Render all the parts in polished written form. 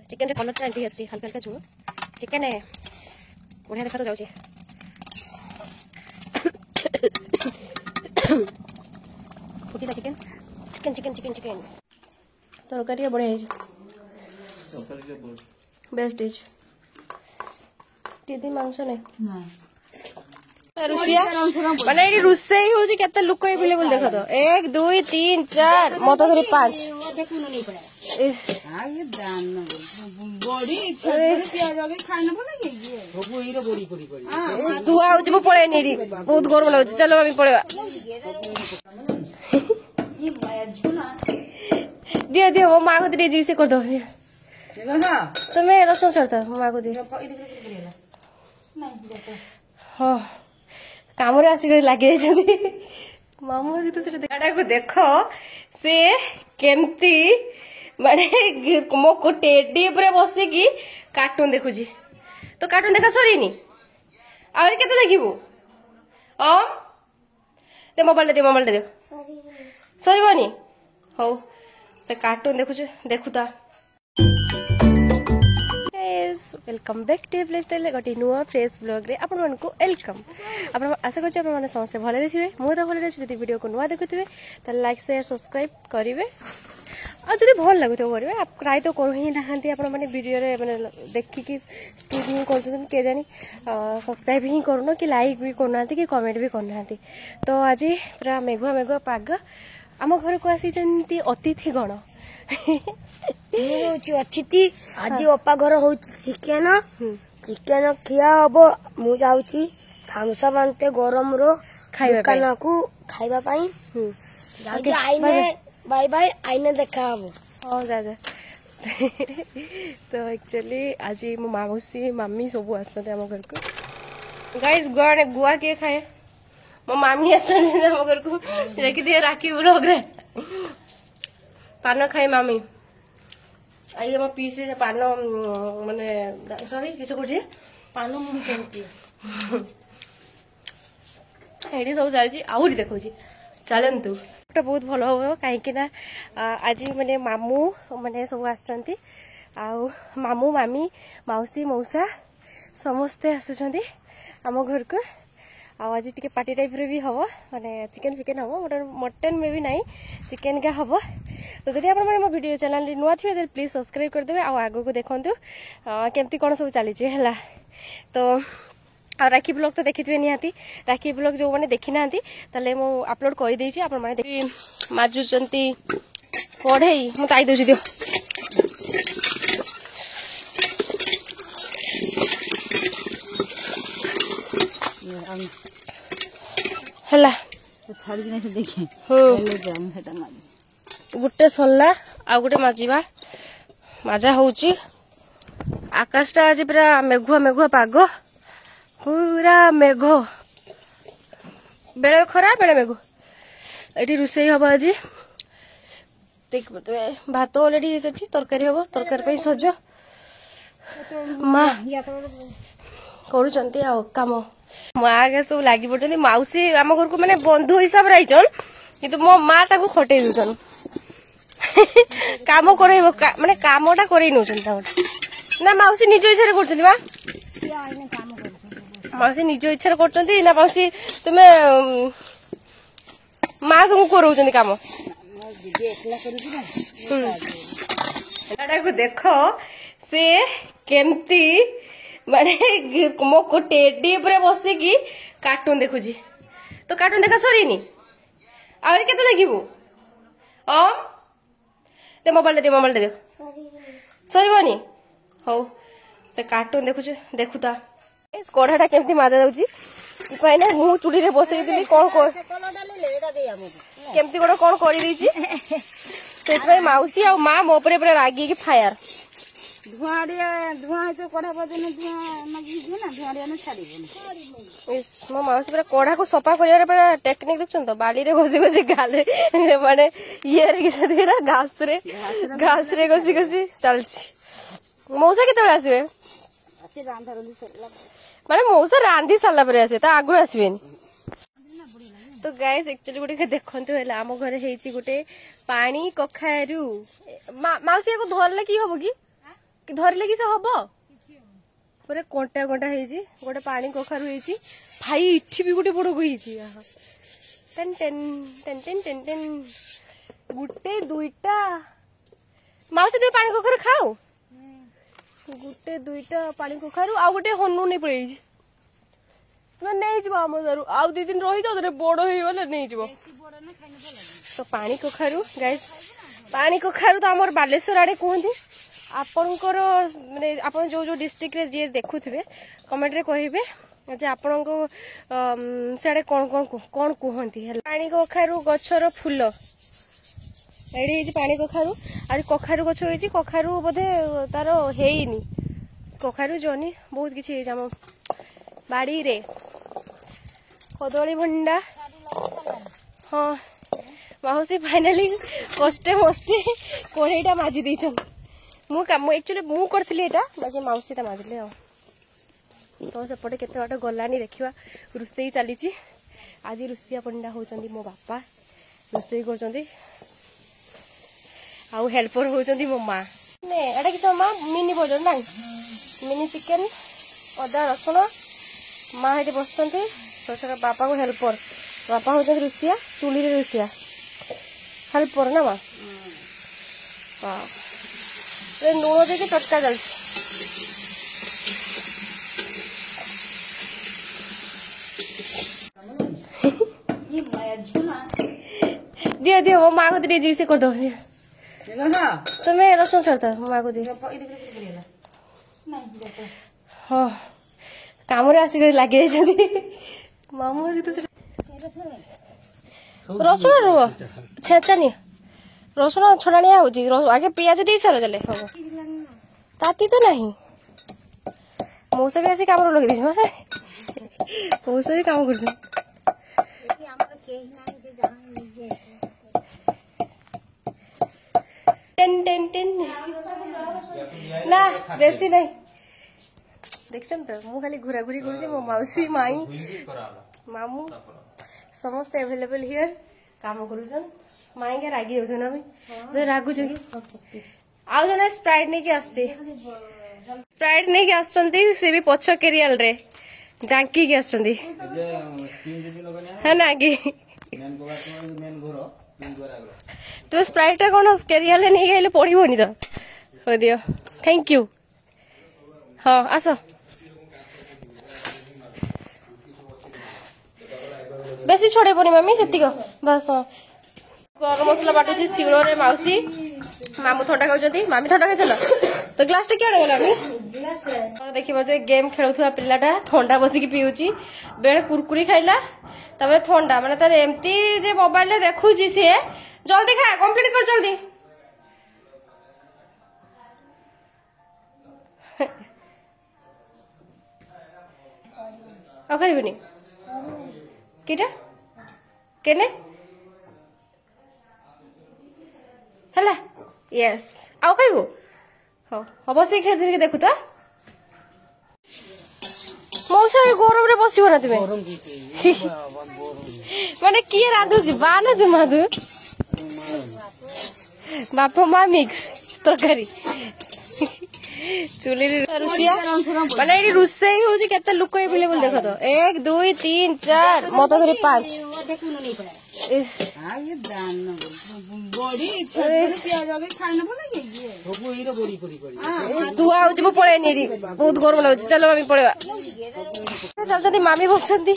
chicken colour एमती आसी हल्का हल्का झुल चिकन बढ़िया देखा तो जाऊँ फुटिला chicken chicken chicken chicken chicken तरकारी बढ़िया बेस्ट डिश दीदी मांस नहीं रुसिया माने ये रुसई हो जी केते लोक अवेलेबल देखो तो 1 2 3 4 मत धरी 5 देखु नहीं पड़ा इस हां ये दान न बॉडी रुसिया जगे खाइ न पड़े ये हो हीरो बॉडी करी तू आउ जे पळे नेरी बहुत गरम लाग चलो हम पळेवा ये माया झुना दियो दियो वो मां को दे जी से कर दो तुम्हें रसों चढ़ता मां को दे हां काम आसिक लगे मामू जी तो को देख से केमती माने मो को टेडी ऊपर बसिकी कार्टून देखुची तो कार्टून देखा सरीनी आउरी केते देखिबू ते मोबाइल दे दे सरीबनी हो से कार्टून देखुता welcome back to play style गोटे नुआ फ्रेश ब्लॉग रे आपण मानकु वेलकम आपण आशा करछि आपण माने समस्त भले रहिबे मो त भले रहि जदि वीडियो को नुआ देखुथिबे त लाइक शेयर सब्सक्राइब करिवे आ जदि भल लागुतो करिवे आप ट्राई तो करू ही नाहंती आपण माने वीडियो रे माने देखि कि स्किप ही करछन के जानी सब्सक्राइब ही करनो कि लाइक भी करनांती कि कमेंट भी करनांती तो आज पूरा मेघुआ पाग आम घर को आसी जंती अतिथि गण अतिथि आज अपा घर हो चिकेन चिकेन खिया हम मु जाऊची थामसा बांते गरम रो खाना को खाइबा पाई आईने बाय बाय आईने देखा हम हां जा तो एक्चुअली आज मो मामूसी मामी सब आछते हम घर को गाइस गुआ के खाए मो मामी आछते हम घर को देखि दे राखी ब्लॉग रे पान खाए मामी आई मो पीसे पान माने सॉरी किस कोठी पान मु केमती एडी सब चलजी आउरी देखौजी चलंतु तो बहुत भलो हो काहे कि ना आज माने मामू माने सब आछंती आ मामू मामी मौसी मौसा समस्ते आछंती हम घर को आज टिके पार्टी टाइप रे भी हबो माने चिकन फिकन हबो मटन में भी नहीं चिकन का हबो तो जदि आपण माने मो वीडियो चैनल नुआ थिबे त प्लीज सब्सक्राइब कर देबे आ आगो को देखंतु केमती कोन सब चली छै हला तो आ राखी ब्लॉग तो देखिथिबे निहाती राखी ब्लॉग जो माने देखि नांती तले मो अपलोड करि देई छी आपण माने देखि माजु चंती पढेई मु ताई दोछि दियो हला छाड़ी नै से देखि ले जाम हेता माजी गुटे सल्ला आ गुटे माजीबा माजा होउची आकाशटा आज पूरा मेघुआ पाग पूरा मेघ बेले खरा बेले मेघ एठी रुसई हबो आज देख बतवे भात ऑलरेडी हेछि तरकारी हबो तरकारी पे सजो मां करू चंती आ काम माँ के सब लगी पड़े मौसी आम घर को माने बंधु हिसाब रे किंतु मो माँ ताको खटे दउछन काम करे माने कामटा करे नउछन ना मौसी निज इच्छा करछन बा मौसी निज इच्छा करछन ना मौसी तुमे माँ तुमको करउछन काम को देख से केमती माने मो को टेडी ऊपर बसिकी कार्टून देखुची तो कार्टून देखा सरीनी आउरी केते देखिबू ते मोबाइल दे सरीबनी हो से कार्टून देखुता कढ़ाटा केमती माजा जाउची इपाई ना मु चुड़ी रे बसई दिली कोन केमती कोन करि दैची सेतपई मौसी आ मां मो ऊपर पूरा रागी की फायर धुआं जो कढ़ा बजन धुआं नगी ना धुआं न छाड़ीबो मो माउसी पूरा कढ़ा को सफा करिया पूरा टेक्निक देखछन तो बाली रे घसी गाले माने ये रे किसे देरा घास रे घसी चलछि मौसा केते आसीबे अच्छे रांधा रंधी सरला माने मौसा रांधी साला परे आसे ता आगु आसीबेनी तो गाइस एक्चुअली गोटे देखंतु हैला हम घरे हेची गोटे पानी कखारू माउसी को धरले की होबो की ଧରିଲେ କି ସେ ହବ ପୁରା କଣ୍ଟା କଣ୍ଟା ହେଇଛି ଗୋଟେ ପାଣି କଖାରୁ ହେଇଛି ଭାଇ ଏଠି ବି ଗୋଟେ ବଡ ହେଇଛି ten ten ten ten ten ten ଗୋଟେ ଦୁଇଟା ମାଉସୀ ତୁମେ ପାଣି କଖାରୁ ଖାଉ ଗୋଟେ ଦୁଇଟା ପାଣି କଖାରୁ ଆଉ ଗୋଟେ ହନୁ ନେଇ ପଳେଇଛି ତୁମେ ନେଇଯିବ ଆମ ଘରୁ ଆଉ 2 ଦିନ ରହିଯାଉ ବଡ ହେଇଗଲେ ନେଇଯିବ ତ ପାଣି କଖାରୁ ଗାଇସ୍ ପାଣି କଖାରୁ ତ ଆମର ବାଲେଶ୍ୱର ଆଡେ କୁହନ୍ତି ଆପଣଙ୍କର ମାନେ ଆପଣ ଯୋଉ ଯୋଉ ଡିଷ୍ଟ୍ରିକ୍ଟରେ ଯିଏ ଦେଖୁଥିବେ କମେଣ୍ଟରେ କହିବେ ଯେ ଆପଣଙ୍କ ସିଆଡେ କଣ କଣ କଣ କୁହନ୍ତି ହେଲା ପାଣି କଖାରୁ ଗଛର ଫୁଲ ଏଇଠି ହେଇଛି ପାଣି କଖାରୁ ଆଉ କଖାରୁ ଗଛ ହେଇଛି କଖାରୁ ବୋଧେ ତାର ହେଇନି କଖାରୁ ଜହ୍ନି ବହୁତ କିଛି ହେଇଛି ଆମ ବାଡିରେ କଦଳୀ ଭଣ୍ଡା ହଁ ମାଉସୀ ଫାଇନାଲି କଷ୍ଟେ ମସ୍ତେ କଢେଇଟା ମାଜି ଦେଇଛନ୍ତି ମୁଁ एक्चुअली ମୁଁ କରିଥିଲି ଏଇଟା ବାକି ମାଉସୀ ତା ମାଜିଲେ ଆଉ ତ ସେପଟେ କେତେ ବାଟ ଗଲାନି ଦେଖିବା ରୋଷେଇ ଚାଲିଛି ଆଜି ରୋଷେଇଆ ପଣ୍ଡା ହଉଛନ୍ତି ମୋ ବାପା ରୋଷେଇ କରୁଛନ୍ତି ଆଉ ହେଲ୍ପର ହଉଛନ୍ତି ମୋ ମା ନେ ଏଟା କି ମା ମିନି ଭର୍ଜନ ନା ମିନି ଚିକେନ ଅଦା ରସୁଣ ମା ଏଠି ବସୁଛନ୍ତି ବାପାକୁ ହେଲ୍ପର ବାପା ହଉଛନ୍ତି ରୋଷିଆ ଚୁଲିରେ ରୋଷିଆ ହେଲ୍ପର ନା ମା ଲୁଣ ଦେଇକି ତଟକା ଚାଲିଛି दियो दियो वो माँ को दे जी से कर दो तुम्हें रसुन छड़ता वो माँ को दे हाँ काम आसिक लगे मामू तो रसुन रुह छेचानी रसुन छड़ाणी आगे पियाज दे सार देले हम ताती तो नहीं मौसा भी आसी काम लगे दीजिए मौसा भी काम कर ना बेसी नहीं देखछन तो मु खाली घुरा घुरी कर मो माउसी माई मामू समस्त अवेलेबल हियर काम करूछन माई के रागी होछन हम रागु छ कि आउ जने स्प्राइट नै के आछे स्प्राइट नै के आछंती से भी पछ केरियल रे जांकी के आछंती है ना कि तो स्प्राइट कौन केरियल नहीं गए पड़ोनी तो हो दियो थैंक यू हाँ आस बेसी छड़ेबनी मम्मी से बस गरम मसला बाटुची शिल मौसी मामू थंडा खाऊंगी मामी थंडा खाई तो ग्लास टे क्या गला देखी पारे गेम खेलुवा पिलाटा थंडा बसिक पीऊची बेले कुरकुरी खाइला तबे थंडा माने तार एमती जे मोबाइल रे देखुची सी जल्दी खा कंप्लीट कर जल्दी आ करबनी केटा केने हला यस आउ खाइबो हो अवश्य खे धीरे देखु तो मौसा गरम रे बसिबो ना तुमे माने किए रांधु जी बा ना तुम आदु बापा मा मिक्स तरकारी चुली रुसिया माने एडी रुसई होजी केते लोक अवेलेबल देखो तो 1 2 3 4 मत धरी 5 बहुत गरम लगे चलो मामी पड़ेगा चलते मामी बसती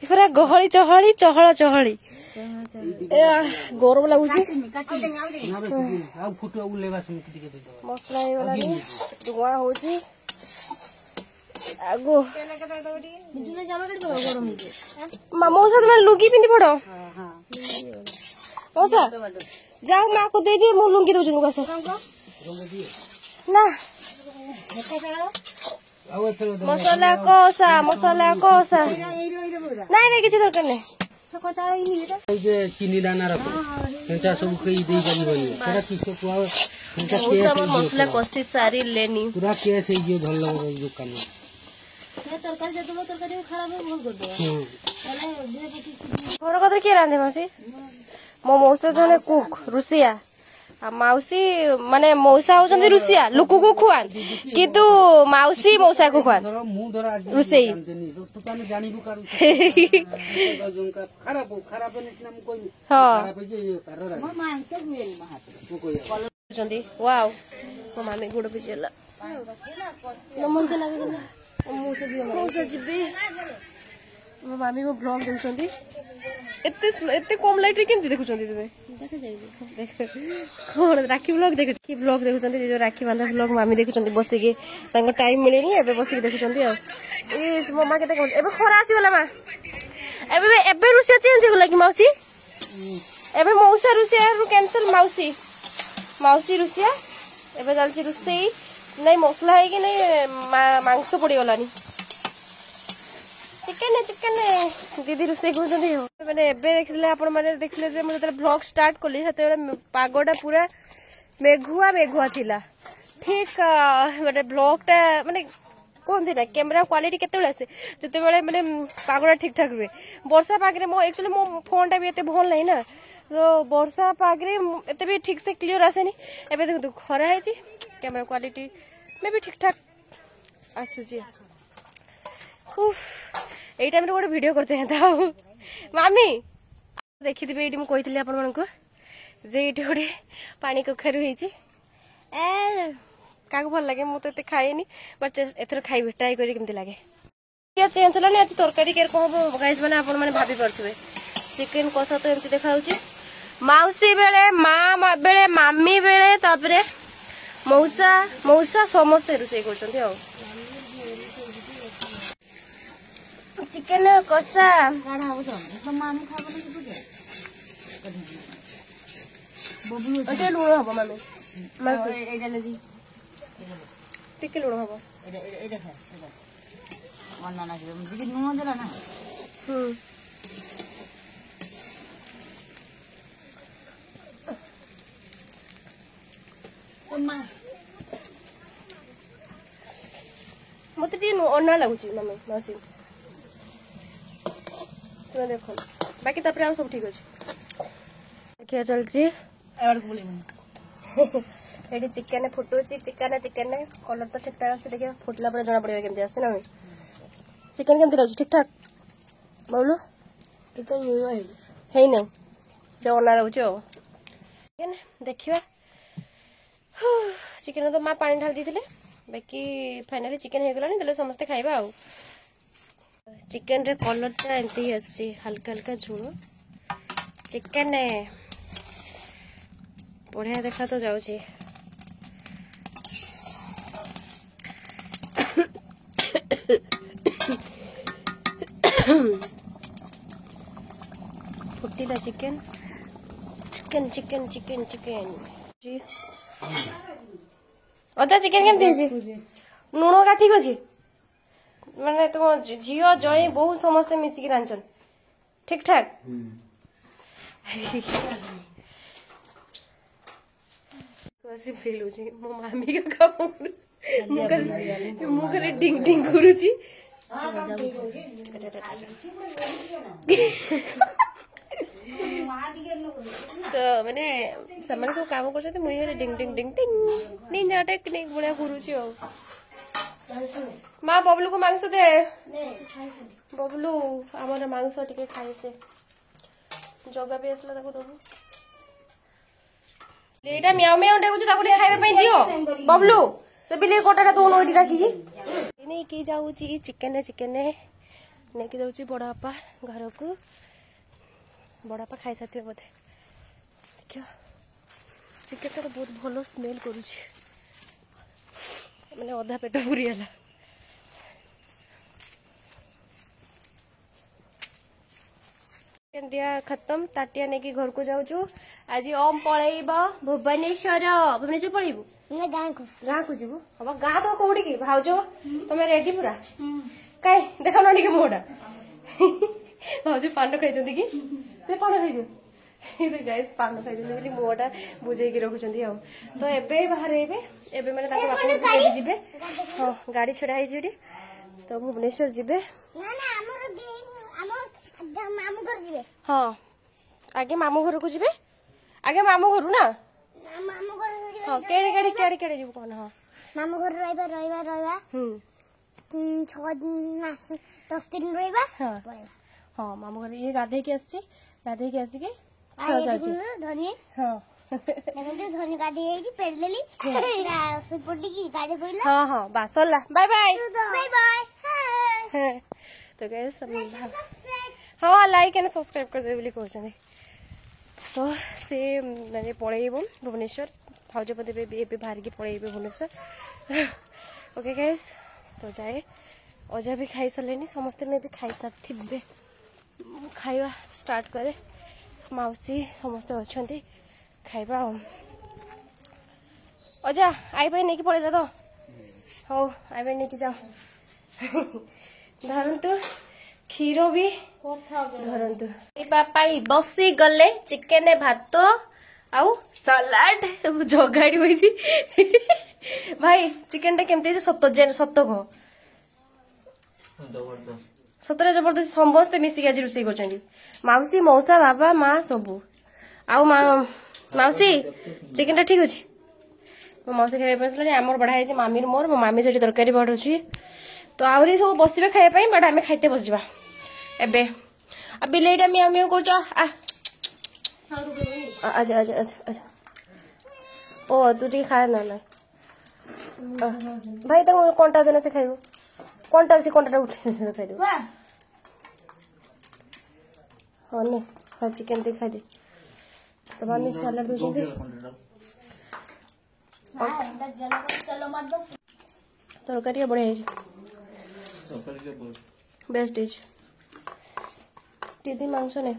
पूरा गहली चहली चहला चहली गरम लगुच मसला धुआ हो मौसा तुम लुंगी पिंधि पड़ मौसा जाओ माँ को दे दिए मु लुंगी दौर ना मसला कषा नाई ना किसी दरकार नहीं चीनी दाना रख सब मसला कषि सारी लेनी पूरा केस भल लगे दुकान घर कदर किए रांधे मौसी मो मौसा जने कुक रुसिया ମାଉସୀ ମାନେ ମଉସା ହଉଛନ୍ତି ରୁଷିଆ ଲୋକକୁ ଖୁଆନ୍ କିନ୍ତୁ ମାଉସୀ ମଉସା କୁ ଖୁଆନ୍ ମୁଁ ଧର ଆଜି ରୋଷେଇ ଜାଣିନି ତୁ ତାହେଲେ ଜାଣିବୁ ଖରାପ ଖରାପ ନିସିନା ମୁଁ କହିବି ହଁ ଖରାପ ହେଇଛି ତାର ମୁଁ କହିବି ୱାଓ ମୋ ମାମି ଗୋଡ ପିଛି ହେଲା ମଉସା ଯିବି ମୋ ମାମି ମୋ ବ୍ଲଗ ଦେଖୁଛନ୍ତି ଏତେ କମ ଲାଇଟ୍ ରେ କେମିତି ଦେଖୁଛନ୍ତି ତୁମେ କଣ ରାକ୍ଷୀ ବ୍ଲଗ ଦେଖୁଛ କି ବ୍ଲଗ ଦେଖୁଛନ୍ତି ଯୋଉ ରାକ୍ଷୀ ବାନ୍ଧା ବ୍ଲଗ ମାମି ଦେଖୁଛନ୍ତି ବସିକି ତାଙ୍କ ଟାଇମ ମିଳେନି ଏବେ ବସିକି ଦେଖୁଛନ୍ତି ଆଉ ମୋ ମା କେତେ କଣ ଏବେ ଖରା ଆସିଗଲା ମା ଏବେ ଏବେ ରୁଷିଆ ଚେଞ୍ଜ ହେଇଗଲା କି ମାଉସୀ ଏବେ ମଉସା ରୁଷିଆ ରୁ କ୍ୟାନସଲ ମାଉସୀ ମାଉସୀ ରୁଷିଆ ଏବେ ଚାଲିଛି ରୋଷେଇ ନାଇଁ ମସଲା ହେଇକି ନାଇଁ ମାଂସ ପଡିଗଲାନି ଚିକେନ ଚିକେନ ଦିଦି ରୋଷେଇ କରୁଛନ୍ତି ମାନେ ଏବେ ଦେଖିଲେ ଆପଣ ମାନେ ଦେଖିଲେ ଯେ ମୁଁ ଯେତେବେଳେ ବ୍ଲଗ ଷ୍ଟାର୍ଟ କଲି ସେତେବେଳେ ପାଗଟା ପୁରା ମେଘୁଆ ମେଘୁଆ ଥିଲା ଠିକ ମାନେ ବ୍ଲଗ ଟା ମାନେ କୁହନ୍ତି ନା କ୍ୟାମେରା କ୍ୱାଲିଟି କେତେବେଳେ ଆସେ ଯେତେବେଳେ ମାନେ ପାଗଟା ଠିକ ଠାକ ରୁହେ ବର୍ଷା ପାଗରେ ମୋ ଆକ୍ଚୁଆଲି ମୋ ଫୋନ ଟା ବି ଏତେ ଭଲ ନାହିଁ ନା ତ ବର୍ଷା ପାଗରେ ଏତେ ବି ଠିକ ସେ କ୍ଲିୟର ଆସେନି ଏବେ ଦେଖନ୍ତୁ ଖରା ହେଇଛି କ୍ୟାମେରା କ୍ୱାଲିଟି ମେ ବି ଠିକ ଠାକ ଆସୁଛି ଏଇ ଟାଇମରେ ଗୋଟେ ଭିଡିଓ କରିତେ ହେନ୍ତା ଆଉ ମାମି ଦେଖିଥିବେ ଏଇଠି ମୁଁ କହିଥିଲି ଆପଣମାନଙ୍କୁ ଯେ ଏଇଠି ଗୋଟେ ପାଣି କଖାରୁ ହେଇଛି କାହାକୁ ଭଲ ଲାଗେ ମୁଁ ତ ଏତେ ଖାଏନି ବଟ୍ ଏଥର ଖାଇବି ଟ୍ରାଏ କରି କେମିତି ଲାଗେ ଚେଞ୍ଜ ହେଲାନି ଆଜି ତରକାରୀ କେର କଣ ହବ ଗାଇସ୍ ମାନେ ଆପଣ ମାନେ ଭାବି ପାରୁଥିବେ ଚିକେନ କଷା ତ ଏମିତି ଦେଖାଯାଉଛି ମାଉସୀ ବେଳେ ମା ବେଳେ ମାମି ବେଳେ ତାପରେ ମଉସା ମଉସା ସମସ୍ତେ ରୋଷେଇ କରୁଛନ୍ତି ଆଉ ଚିକେନ କଷା ଲୁଣ ହବ ମାମି ଟିକେ ଲୁଣ ହବ ଲୁଣ ଦେଲା ନା ମତେ ଟିକେ ଅନା ଲାଗୁଛି ମାମି ମାଉସୀ ତୁମେ ଦେଖ ବାକି ତାପରେ ଆଉ ସବୁ ଠିକ ଅଛି ଦେଖିବା ଚାଲିଛି ଏଠି ଚିକେନ ଫୁଟୁଛି ଚିକେନ କଲର ତ ଠିକ ଠାକ ଆସୁଛି ଦେଖିବା ଫୁଟିଲା ପରେ ଜଣା ପଡିବ କେମିତି ଆସୁଛି ନା ଚିକେନ କେମିତି ଲାଗୁଛି ଠିକ ଠାକ ବାବୁଲୁ ଚିକେନ ହେଇନାହିଁ ଟିକେ ଅନା ଲାଗୁଛି ଆଉ ଦେଖିବା ଚିକେନ ତ ମା ପାଣି ଢାଳି ଦେଇଥିଲେ ବାକି ଫାଇନାଲି ଚିକେନ ହେଇଗଲାଣି ତାହେଲେ ସମସ୍ତେ ଖାଇବା ଆଉ ଚିକେନ ରେ କଲର ଟା ଏମିତି ଆସିଛି ହାଲକା ହାଲକା ଝୋଳ ଚିକେନ ବଢିଆ ଦେଖା ତ ଯାଉଛି ଫୁଟିଲା chicken chicken chicken chicken chicken ଅଜା ଚିକେନ କେମିତି ହେଇଛି ଲୁଣ କା ଠିକ ଅଛି ମାନେ ତୁମ ଝିଅ ଜଇଁ ବୋଉ ସମସ୍ତେ ମିଶିକି ରାନ୍ଧଛନ୍ ଠିକ ଠାକ ଆସି ଫିଲୁଛି ମୋ ମାମି କାମ କରୁଛି ମୁଁ ଖାଲି ଡିଙ୍ଗ ଡିଙ୍ଗ କରୁଛି ତ ମାନେ ସେମାନେ ସବୁ କାମ କରୁଛନ୍ତି ମୁଇଁ ହେଲେ ଡିଙ୍ଗ ଡିଙ୍ଗ ଡିଙ୍ଗ ଡିଙ୍ଗ ନିଞ୍ଜା ଟେକ୍ନିକ ଭଳିଆ କରୁଛି ଆଉ ମା ବବଲୁକୁ ମାଂସ ଦେ ବବଲୁ ଆମର ମାଂସ ଟିକେ ଖାଏ ସେ ଜଗା ବି ଆସିଲା ତାକୁ ଦବୁ ଏଇଟା ମିଆଉ ମିଆଉ ଡାକୁଛି ତାକୁ ଟିକେ ଖାଇବା ପାଇଁ ଦିଅ ବବଲୁ ସେ ବିଲେଇ କଟାଟା ଦଉନ ଏଇଠି ଡାକିକି ନେଇକି ଯାଉଛି ଚିକେନ ନେଇକି ଯାଉଛି ବଡବାପା ଘରକୁ ବଡବାପା ଖାଇସାରିଥିବେ ବୋଧେ ଦେଖିବା ଚିକେନଟା ତ ବହୁତ ଭଲ ସ୍ମେଲ କରୁଛି ମାନେ ଅଧା ପେଟ ପୁରିଗଲା ଦିଆ ଖତମ ତାଟିଆ ନେଇକି ଘରକୁ ଯାଉଛୁ ଆଜି ଓମ ପଳେଇବ ଭୁବନେଶ୍ୱର ପଳେଇବୁ ଗାଁକୁ ଯିବୁ ହବ ଗାଁ ତ କୋଉଠି କି ଭାଉଜ ତମେ ରେଡି ପୁରା କାଇଁ ଦେଖାଉନ ଟିକେ ମୁହଁଟା ଭାଉଜ ପାନ ଖାଇଛନ୍ତି କି ସେ ପାନ ଖାଇଛୁ ଗାଇସ୍ ପାନ ଖାଇଛନ୍ତି ବୋଲି ମୁହଁଟା ବୁଝେଇକି ରଖୁଛନ୍ତି ଆଉ ତ ଏବେ ବାହାରେଇବେ ଏବେ ମାନେ ତାଙ୍କ ବାପା ଯିବେ ହଁ ଗାଡି ଛିଡା ହେଇଛି ଏଠି ତ ଭୁବନେଶ୍ୱର ଯିବେ ହଁ ଆଗେ ମାମୁଁ ଘରକୁ ଯିବେ ଆଗେ ମାମୁଁ ଘରୁ ନା ହଁ କେଡ଼େ ଯିବୁ କହନା ହଁ ମାମୁଁ ଘରେ ରହିବା 10 ଦିନ ରହିବା ହଁ ହଁ ମାମୁଁ ଘରେ ଇଏ ଗାଧେଇକି ଆସିଛି ଗାଧେଇକି ଆସିକି ଖେଳ ଚାଲିଛି ଧନୀ ହଁ ଧନୀ ଗାଧେଇ ହେଇକି ପେଡିଦେଲି ପଡିକି ଗାଧେଇ ପଡିଲା ହଁ ହଁ ବାସ୍ ସରିଲା ବାଏ ବାଏ ବାଇ ବାଇ ତ ଗାଇସ୍ ହଁ ଲାଇକ୍ एंड सब्सक्राइब କରିଦେବେ ବୋଲି କହୁଛନ୍ତି ତ ସେ ମାନେ ପଳେଇବ ଭୁବନେଶ୍ୱର ଭାଉଜପତି ଏବେ ବାହାରିକି ପଳେଇବେ ଭୁବନେଶ୍ୱର ଓକେ ଗାଇସ୍ ତ ଯାଏ ଅଜା ବି ଖାଇସାରିଲେଣି ସମସ୍ତେ ମେ ବି ଖାଇସାରିଥିବେ ଖାଇବା ଷ୍ଟାର୍ଟ କରେ ମାଉସୀ ସମସ୍ତେ ଅଛନ୍ତି ଖାଇବା ଆଉ ଅଜା ଆଇ ପାଇଁ ନେଇକି ପଳେଇଲା ତ ହଉ ଆଇ ପାଇଁ ନେଇକି ଯାଅ ଧରନ୍ତୁ କ୍ଷୀର ବି ଧରନ୍ତୁ ଖାଇବା ପାଇଁ ବସି ଗଲେ ଚିକେନ ଭାତ ଆଉ ସାଲାଡ ଜଗାଡି ବଇଛି ଭାଇ ଚିକେନ ଟା କେମିତି ହେଇଛି ସତ କହ ସତରେ ଜବରଦସ୍ତ ସମସ୍ତେ ମିଶିକି ଆଜି ରୋଷେଇ କରୁଛନ୍ତି ମାଉସୀ ମଉସା ବାବା ମା ସବୁ ଆଉ ମାଉସୀ ଚିକେନ ଟା ଠିକ ଅଛି ମୋ ମାଉସୀ ଖାଇବା ପାଇଁ ଆସିଲାଣି ଆମର ବଢା ହେଇଛି ମାମିର ମୋର ମୋ ମାମି ସେଠି ତରକାରୀ ବଢୁଛି ତ ଆହୁରି ସବୁ ବସିବେ ଖାଇବା ପାଇଁ ବଟ୍ ଆମେ ଖାଇତେ ବସିଯିବା ଏବେ ଆଉ ବିଲେଇଟା ମିଆଁ ମିଆଁ କରୁଛ ଆଚ୍ଛା ଆଚ୍ଛା ଆଚ୍ଛା ଆଚ୍ଛା ଓ ତୁ ଟିକେ ଖାଏ ନା ନାଇଁ ଭାଇ ତାକୁ କଣ୍ଟା ଦେଲେ ସେ ଖାଇବ କଣ୍ଟା ଅଛି କଣ୍ଟାଟା ଉଠେଇ ଖାଇଦେବ ହଁ ନେ ହଁ ଚିକେନ ଟିକେ ଖାଇଦେ ତ ମାମି ସାଲାଡ ଦଉଛନ୍ତି ତରକାରୀ ବଢିଆ ହେଇଛି ବେଷ୍ଟ ହେଇଛି ଦିଦି ମାଂସ ନେ